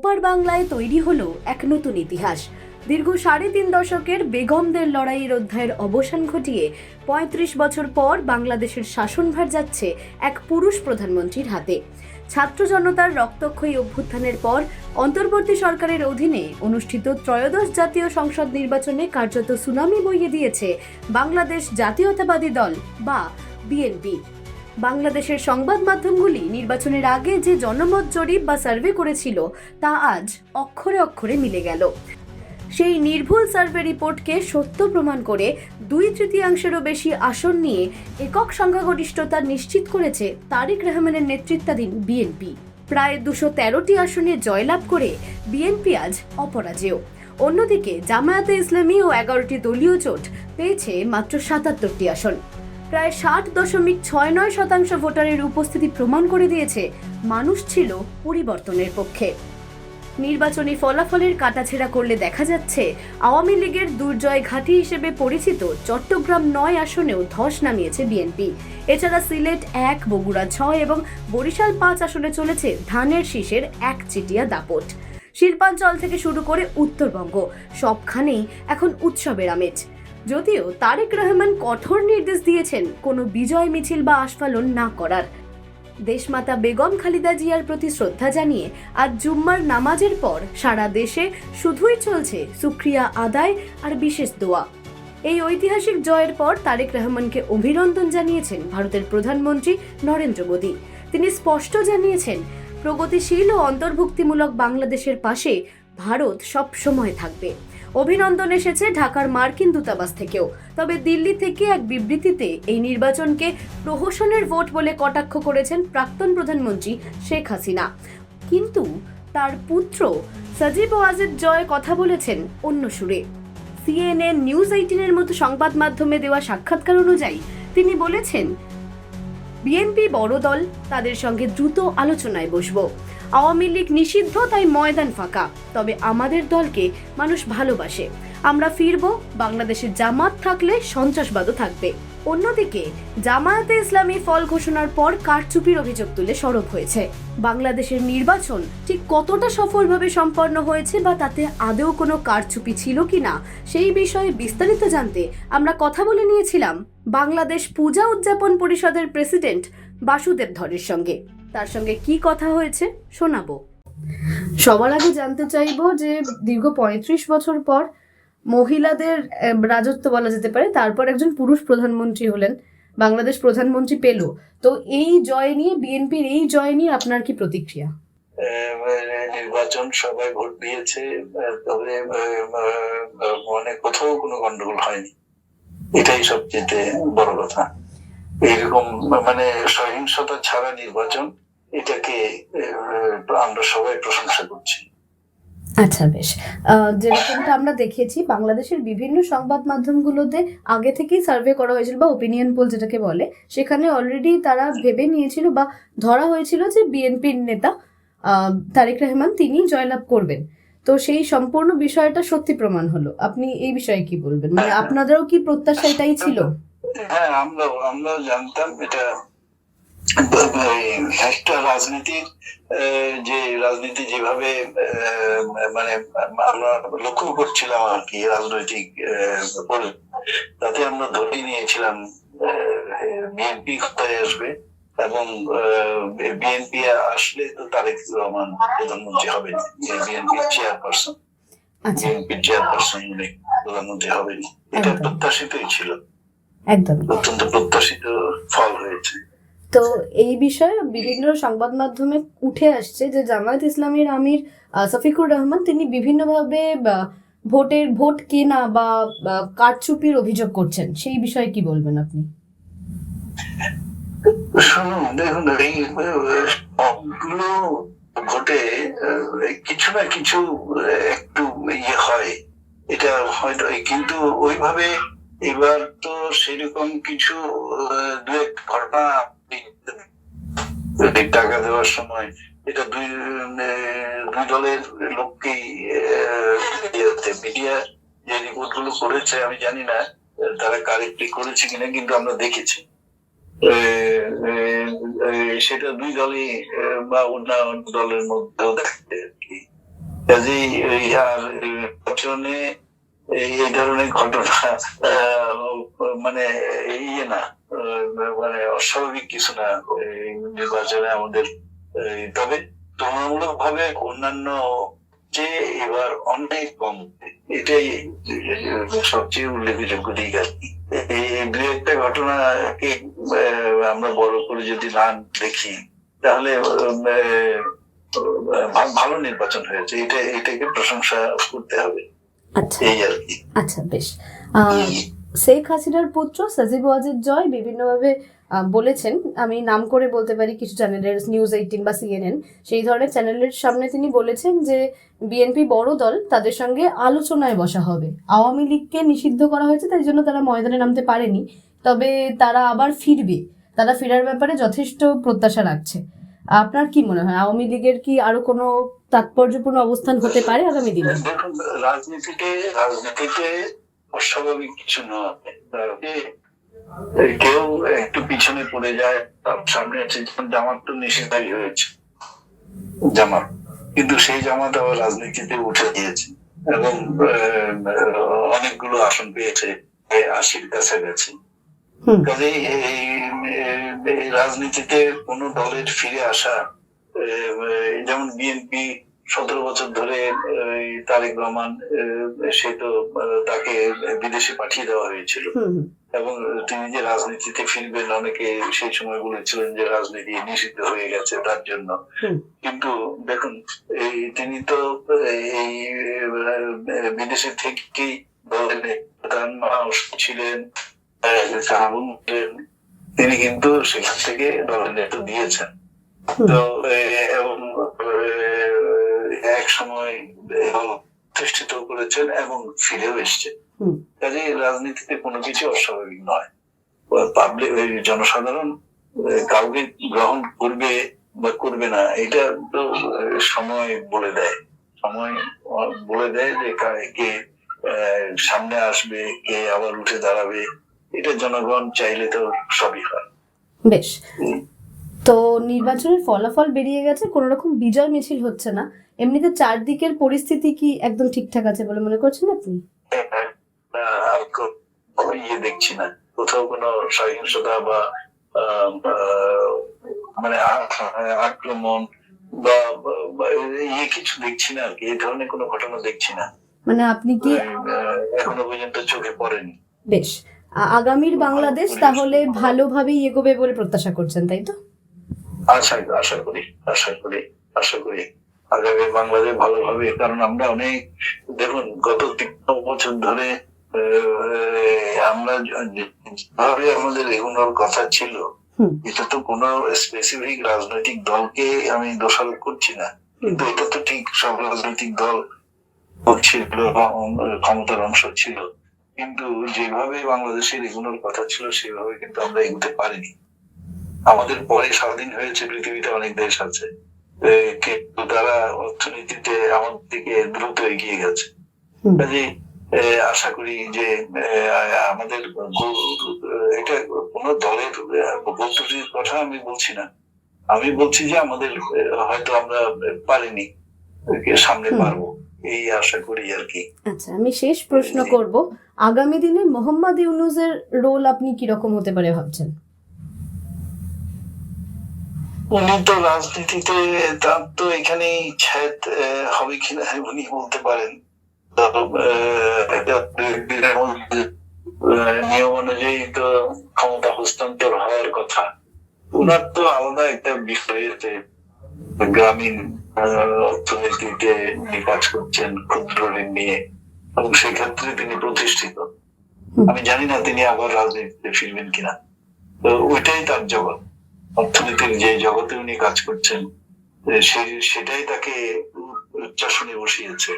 ওপার বাংলায় তৈরি হলো এক নতুন ইতিহাস। দীর্ঘ 3.5 দশকের বেগমদের লড়াইয়ের অধ্যায়ের অবসান ঘটিয়ে ৩৫ বছর পর বাংলাদেশের শাসনভার যাচ্ছে এক পুরুষ প্রধানমন্ত্রীর হাতে। ছাত্র জনতার রক্তক্ষয়ী অভ্যুত্থানের পর অন্তর্বর্তী সরকারের অধীনে অনুষ্ঠিত ত্রয়োদশ জাতীয় সংসদ নির্বাচনে কার্যত সুনামি বইয়ে দিয়েছে বাংলাদেশ জাতীয়তাবাদী দল বা বিএনপি। বাংলাদেশের সংবাদ মাধ্যমগুলি নির্বাচনের আগে যে জনমত জরিপ বা সার্ভে করেছিল তা আজ অক্ষরে অক্ষরে মিলে গেল। সেই নির্ভুল সার্ভে রিপোর্টকে সত্য প্রমাণ করে 2/3 বেশি আসন নিয়ে একক সংখ্যাগরিষ্ঠতা নিশ্চিত করেছে তারেক রহমানের নেতৃত্বাধীন বিএনপি। প্রায় 213টি আসনে জয়লাভ করে বিএনপি আজ অপরাজেয়। অন্যদিকে জামায়াতে ইসলামী ও 11টি দলীয় জোট পেয়েছে মাত্র 77টি আসন। প্রায় 60.69% ভোটারের উপস্থিতি প্রমাণ করে দিয়েছে মানুষ ছিল পরিবর্তনের পক্ষে। নির্বাচনী ফলাফলের কাটাছেঁড়া করলে দেখা যাচ্ছে আওয়ামী লীগের দুর্জয় ঘাঁটি হিসেবে পরিচিত চট্টগ্রাম 9 আসনেও ধস নামিয়েছে বিএনপি। এছাড়া সিলেট 1, বগুড়া 6 এবং বরিশাল 5 আসনে চলেছে ধানের শীষের একচেটিয়া দাপট। শিল্পাঞ্চল থেকে শুরু করে উত্তরবঙ্গ সবখানেই এখন উৎসবের আমেজ। যদিও তারেক রহমান কঠোর নির্দেশ দিয়েছেন কোনো বিজয় মিছিল বা আস্ফালন না করার। দেশমাতা বেগম খালেদা জিয়ার প্রতি শ্রদ্ধা জানিয়ে আজ জুম্মার নামাজের পর সারা দেশে শুধুই চলছে শুকরিয়া আদায় আর বিশেষ দোয়া। এই ঐতিহাসিক জয়ের পর তারেক রহমানকে অভিনন্দন জানিয়েছেন ভারতের প্রধানমন্ত্রী নরেন্দ্র মোদী। তিনি স্পষ্ট জানিয়েছেন, প্রগতিশীল ও অন্তর্ভুক্তিমূলক বাংলাদেশের পাশে ভারত সব সময় থাকবে। অভিনন্দন এসেছে ঢাকার মার্কিন দূতাবাস থেকেও। তবে দিল্লি থেকে এক বিবৃতিতে এই নির্বাচনকে প্রহসনের ভোট বলে কটাক্ষ করেছেন প্রাক্তন প্রধানমন্ত্রী শেখ হাসিনা। কিন্তু তার পুত্র সাজিব ওয়াজেদ জয় কথা বলেছেন অন্য সুরে। CNN, নিউজ 18-এর মতো সংবাদ মাধ্যমে দেওয়া সাক্ষাৎকার অনুযায়ী তিনি বলেছেন, বিএনপি বড় দল, তাদের সঙ্গে দ্রুত আলোচনায় বসবো। আওয়ামী লীগ নিষিদ্ধ, তাই ময়দান ফাঁকা। তবে আমাদের দলকে মানুষ ভালোবাসে, আমরা ফিরবো। বাংলাদেশে জামাত থাকলে সন্ত্রাসবাদও থাকবে। অন্যদিকে জামায়াতে ইসলামী ফল ঘোষণার পর কারচুপির অভিযোগ তুলে সরব হয়েছে। বাংলাদেশের নির্বাচন ঠিক কতটা সফলভাবে সম্পন্ন হয়েছে বা তাতে আদৌ কোনো কারচুপি ছিল কিনা সেই বিষয়ে বিস্তারিত জানতে আমরা কথা বলে নিয়েছিলাম বাংলাদেশ পূজা উদযাপন পরিষদের প্রেসিডেন্ট বাসুদেব ধরের সঙ্গে। তার সঙ্গে কি কথা হয়েছে শোনাবো। সবার আগে জানতে চাইবো যে দীর্ঘ 35 বছর পর মহিলাদের রাজত্ব বলা যেতে পারে, তারপর একজন পুরুষ প্রধানমন্ত্রী হলেন, বাংলাদেশ প্রধানমন্ত্রী পেল। তো এই জয় নিয়ে, বিএনপির এই জয় নিয়ে আপনার কি প্রতিক্রিয়া? নির্বাচন সবাই ভোট দিয়েছে, তবে মানে কোথাও কোনো গন্ডগোল হয়নি, এটাই সবচেয়ে বড় কথা। এরকম মানে সহিংসতা ছাড়া নির্বাচন, এটাকে আমরা সবাই প্রশংসা করছি। আচ্ছা, বেশ। যেরকমটা আমরা দেখেছি বাংলাদেশের বিভিন্ন সংবাদ মাধ্যমগুলোতে আগে থেকেই সার্ভে করা হয়েছিল বা ওপিনিয়ন পোল যেটাকে বলে, সেখানে অলরেডি তারা ভেবে নিয়েছিল বা ধরা হয়েছিল যে বিএনপির নেতা তারেক রহমান তিনি জয়লাভ করবেন। তো সেই সম্পূর্ণ বিষয়টা সত্যি প্রমাণ হলো। আপনি এই বিষয়ে কি বলবেন? মানে আপনাদেরও কি প্রত্যাশা এটাই ছিল? হ্যাঁ, আমরা জানতাম এটা একটা রাজনীতির যে রাজনীতি যেভাবে মানে আমরা লক্ষ্য করছিলাম আর কি, রাজনৈতিক তাতে আমরা ধরে নিয়েছিলাম বিএনপি ক্ষমতায় আসবে এবং বিএনপি আসলে তো তারেক রহমান প্রধানমন্ত্রী হবেন, বিএনপির চেয়ারপারসন প্রধানমন্ত্রী হবেন, এটা প্রত্যাশিতই ছিল। একদম অত্যন্ত প্রত্যাশিত ফল হয়েছে। তো এই বিষয়ে বিভিন্ন সংবাদ মাধ্যমে উঠে আসছে যে জামায়াত ইসলামীর আমির শফিকুর রহমান তিনি বিভিন্নভাবে ভোট কেনা বা কারচুপির অভিযোগ করছেন। সেই বিষয়ে কি বলবেন আপনি? শুনুন, দেখুন, এই সবগুলো ভোটে কিছু না কিছু একটু ইয়ে হয়, এটা হয়তো, কিন্তু ওইভাবে এবার তো সেরকম কিছু দু এক ঘটনা টাকা দেওয়ার সময় এটা দুই দলের লোককেই মিডিয়া যে রিপোর্ট গুলো করেছে, আমি জানি না তারা কারেক্টলি করেছে কিনা, কিন্তু আমরা দেখেছি সেটা দুই দলই বা অন্য দলের মধ্যেও দেখতে আর কি কাজেই আর নির্বাচনে এই ধরনের ঘটনা মানে ইয়ে না, মানে অস্বাভাবিক কিছু না এই নির্বাচনে আমাদের। তবে তুলনামূলক ভাবে অন্যান্য যে এবার অনেক কম, এটাই সবচেয়ে উল্লেখযোগ্য দিক আর কি। এই দু একটা ঘটনাকে আমরা বড় করে যদি না দেখি তাহলে ভালো নির্বাচন হয়েছে, এটাকে প্রশংসা করতে হবে। আচ্ছা এই আর কি। আচ্ছা, বেশ। শেখ হাসিনার পুত্র সাজিব ওয়াজেদ জয় বিভিন্নভাবে বলেছেন, আমি নাম করে বলতে পারি কিছু চ্যানেলের, নিউজ 18 বা CNN, সেই ধরনের চ্যানেলের সামনে তিনি বলেছেন যে বিএনপি বড় দল, তাদের সঙ্গে আলোচনায় বসা হবে। আওয়ামী লীগকে নিষিদ্ধ করা হয়েছে, তাই জন্য তারা ময়দানে নামতে পারেনি, তবে তারা আবার ফিরবে, তারা ফেরার ব্যাপারে যথেষ্ট প্রত্যাশা রাখছে। আপনার কি মনে হয়, আওয়ামী লীগের কি আরো কোনো তাৎপর্যপূর্ণ অবস্থান হতে পারে আগামী দিনে? দেখুন, রাজনীতিতে অস্বাভাবিক কিছু নয়। কেউ একটু পিছনে পড়ে যায়, তার সামনে আছে, যেমন জামাত তো নিষেধাজ্ঞা হয়েছে জামাত, কিন্তু সেই জামাত আবার রাজনীতিতে উঠে দিয়েছে এবং অনেকগুলো আসন পেয়েছে, 80-র কাছাকাছি। কাজেই এই রাজনীতিতে কোন দলের ফিরে আসা, যেমন বিএনপি 17 বছর ধরে তারেক রহমান, সে তো তাকে বিদেশে পাঠিয়ে দেওয়া হয়েছিল এবং তিনি যে রাজনীতিতে ফিরবেন, অনেকে সেই সময় বলেছিলেন যে রাজনীতি নিষিদ্ধ হয়ে গেছে তার জন্য। কিন্তু দেখুন, তিনি তো এই বিদেশে থেকেই দলের প্রধান ছিলেন, তিনি কিন্তু সেখান থেকে দলের নেতৃত্ব দিয়েছেন। তো এবং এক সময় প্রতিষ্ঠিত করেছেন এবং ফিরেও এসছে। কাজে রাজনীতিতে কোনো কিছু অস্বাভাবিক নয়। পাবলিক, জনসাধারণ কাউকে গ্রহণ করবে বা করবে না, এটা তো সময় বলে দেয়। সময় বলে দেয় যে কে সামনে আসবে, কে আবার উঠে দাঁড়াবে। এটা জনগণ চাইলে তো সবই হয়। বেশ, তো নির্বাচনের ফলাফল বেরিয়ে গেছে, কোন রকম বিজয় মিছিল হচ্ছে না, এমনিতে চারদিকের পরিস্থিতি কি একদম ঠিকঠাক আছে বলে মনে করছেন আপনি? ইয়ে দেখছি না কোথাও কোনো সহিংসতা বা মানে আক্রমণ বা ইয়ে কিছু দেখছি না আর কি, এই ধরনের কোনো ঘটনা দেখছি না। মানে আপনি কি এখনো পর্যন্ত চোখে পড়েনি। বেশ, আগামীর বাংলাদেশ তাহলে ভালোভাবেই এগোবে বলে প্রত্যাশা করছেন, তাই তো? আশা করি আগামী বাংলাদেশ ভালোভাবে, কারণ আমরা অনেক, দেখুন গত 3 বছর ধরে আমরা যেভাবে আমাদের এগোনোর কথা ছিল, এটা তো কোনো স্পেসিফিক রাজনৈতিক দলকে আমি দোষারোপ করছি না, কিন্তু এটা তো ঠিক সব রাজনৈতিক দল ছিল, ক্ষমতার অংশ ছিল, কিন্তু যেভাবে বাংলাদেশের এগোনোর কথা ছিল সেভাবে কিন্তু আমরা এগোতে পারিনি। আমাদের পরে স্বাধীন হয়েছে পৃথিবীতে অনেক দেশ আছে, কিন্তু তারা অর্থনীতিতে আমাদের থেকে দ্রুত এগিয়ে গেছে। কাজে আশা করি যে আমাদের এটা কোন দলের বক্তব্যের কথা আমি বলছি না, আমি বলছি যে আমাদের হয়তো আমরা পারিনি, সামনে পারবো, এই আশা করি আর কি। আচ্ছা, আমি শেষ প্রশ্ন করব, আগামী দিনে মোহাম্মদ ইউনূসের রোল আপনি কিরকম হতে পারে ভাবছেন? উনি তো রাজনীতিতে, তার তো এখানেই ছায়াত হবে কিনা উনি বলতে পারেন। নিয়ম অনুযায়ী তো ক্ষমতা হস্তান্তর হওয়ার কথা। ওনার তো আলাদা একটা বিষয়, গ্রামীণ অর্থনীতিতে কাজ করছেন, ক্ষুদ্র ঋণ নিয়ে, এবং সেক্ষেত্রে তিনি প্রতিষ্ঠিত। আমি জানি না তিনি আবার রাজনীতিতে ফিরবেন কিনা, তো ওইটাই তার জগৎ, অর্থনীতির যে জগতে উনি কাজ করছেন সেটাই তাকে উচ্চাসনে বসিয়েছে।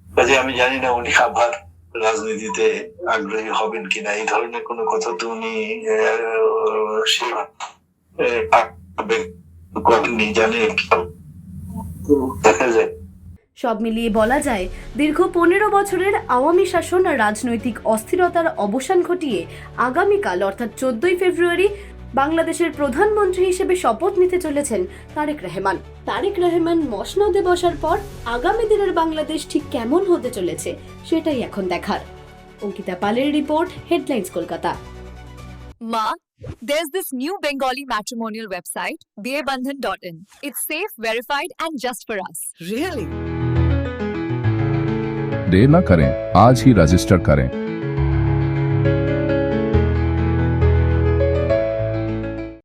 কাজে আমি জানি না উনি আবার রাজনীতিতে আগ্রহী হবেন কিনা, এই ধরনের কোনো কথা তো উনি জানে, দেখা যায়। সব মিলিয়ে বলা যায়, দীর্ঘ 15 বছরের আওয়ামী শাসন আর রাজনৈতিক অস্থিরতার অবসান ঘটিয়ে আগামীকাল অর্থাৎ 14ই ফেব্রুয়ারি বাংলাদেশের প্রধানমন্ত্রী হিসেবে শপথ নিতে চলেছেন তারেক রহমান। তারেক রহমান মসনদে বসার পর আগামী দিনের বাংলাদেশ ঠিক কেমন হতে চলেছে সেটাই এখন দেখার। অঙ্কিতা পালের report, headlines Kolkata. Ma, there's this new Bengali matrimonial website, BABandhan.in. It's safe, verified, and just for us. Really? देर न करें, आज ही रजिस्टर करें।